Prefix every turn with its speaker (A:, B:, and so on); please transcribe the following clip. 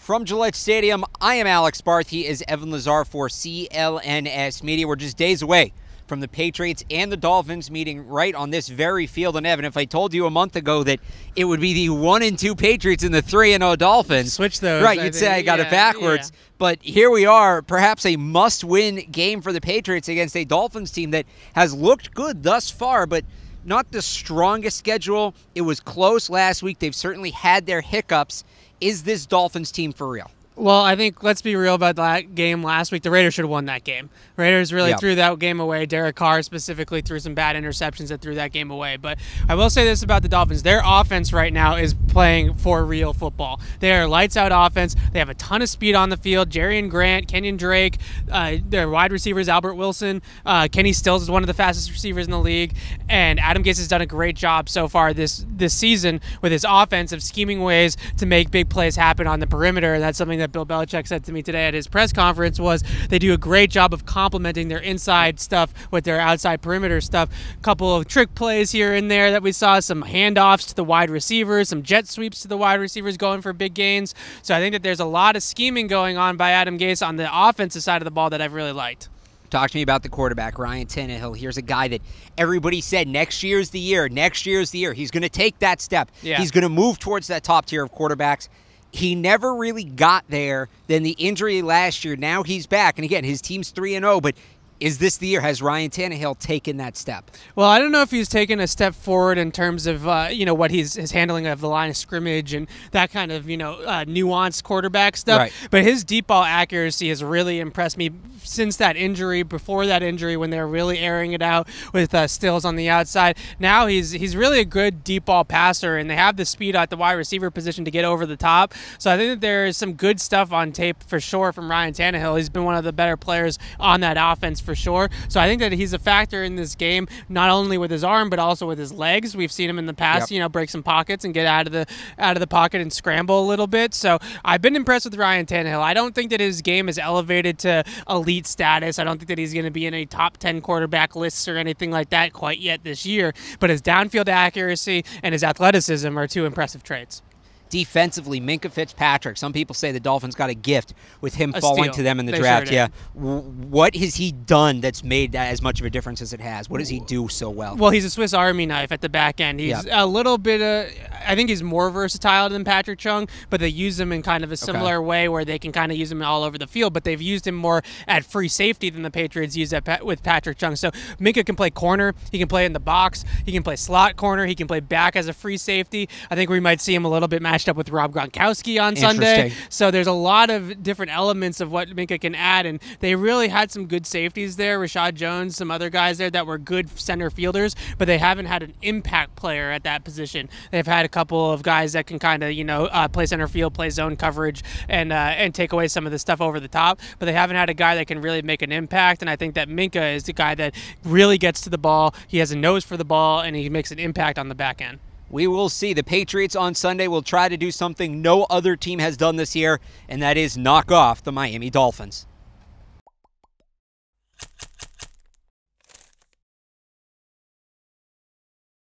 A: From Gillette Stadium, I am Alex Barth. He is Evan Lazar for CLNS Media. We're just days away from the Patriots and the Dolphins meeting right on this very field. And Evan, if I told you a month ago that it would be the 1-2 Patriots and the 3-0 Dolphins,
B: switch those,
A: right? You'd say I got it backwards. Yeah. But here we are, perhaps a must-win game for the Patriots against a Dolphins team that has looked good thus far, but not the strongest schedule. It was close last week. They've certainly had their hiccups. Is this Dolphins team for real?
B: Well, I think let's be real about that game last week. The Raiders should have won that game. Raiders really threw that game away. Derek Carr specifically threw some bad interceptions that threw that game away. But I will say this about the Dolphins. Their offense right now is playing for real football. They are lights-out offense. They have a ton of speed on the field. Jerrion Grant, Kenyon Drake, their wide receivers, Albert Wilson. Kenny Stills is one of the fastest receivers in the league. And Adam Gase has done a great job so far this season with his offense of scheming ways to make big plays happen on the perimeter. And that's something that Bill Belichick said to me today at his press conference was they do a great job of complementing their inside stuff with their outside perimeter stuff. A couple of trick plays here and there that we saw, some handoffs to the wide receivers, some jet sweeps to the wide receivers going for big gains. So I think that there's a lot of scheming going on by Adam Gase on the offensive side of the ball that I've really liked.
A: Talk to me about the quarterback, Ryan Tannehill. Here's a guy that everybody said next year's the year. Next year's the year. He's going to take that step. Yeah. He's going to move towards that top tier of quarterbacks. He never really got there. Then the injury last year, now he's back. And again, his team's 3-0, but is this the year? Has Ryan Tannehill taken that step?
B: Well, I don't know if he's taken a step forward in terms of, what his handling of the line of scrimmage and that kind of, nuanced quarterback stuff. Right. But his deep ball accuracy has really impressed me since that injury, before that injury when they were really airing it out with Stills on the outside. Now he's really a good deep ball passer, and they have the speed at the wide receiver position to get over the top. So I think that there is some good stuff on tape for sure from Ryan Tannehill. He's been one of the better players on that offense for sure. So I think that he's a factor in this game, not only with his arm but also with his legs. We've seen him in the past, break some pockets and get out of the pocket and scramble a little bit. So I've been impressed with Ryan Tannehill. I don't think that his game is elevated to elite status. I don't think that he's going to be in any top 10 quarterback lists or anything like that quite yet this year. But his downfield accuracy and his athleticism are two impressive traits.
A: Defensively, Minkah Fitzpatrick. Some people say the Dolphins got a gift with him falling to them in the draft.
B: Sure
A: what has he done that's made that as much of a difference as it has? What does he do so well?
B: Well, he's a Swiss Army knife at the back end. He's a little bit I think he's more versatile than Patrick Chung, but they use him in kind of a similar way where they can kind of use him all over the field, but they've used him more at free safety than the Patriots use with Patrick Chung. So Minkah can play corner, he can play in the box, he can play slot corner, he can play back as a free safety. I think we might see him a little bit matched up with Rob Gronkowski on Sunday. So there's a lot of different elements of what Minkah can add, and they really had some good safeties there. Rashad Jones, some other guys there that were good center fielders, but they haven't had an impact player at that position. They've had a couple of guys that can kind of, play center field, play zone coverage, and take away some of the stuff over the top, but they haven't had a guy that can really make an impact, and I think that Minkah is the guy that really gets to the ball. He has a nose for the ball, and he makes an impact on the back end.
A: We will see. The Patriots on Sunday will try to do something no other team has done this year, and that is knock off the Miami Dolphins.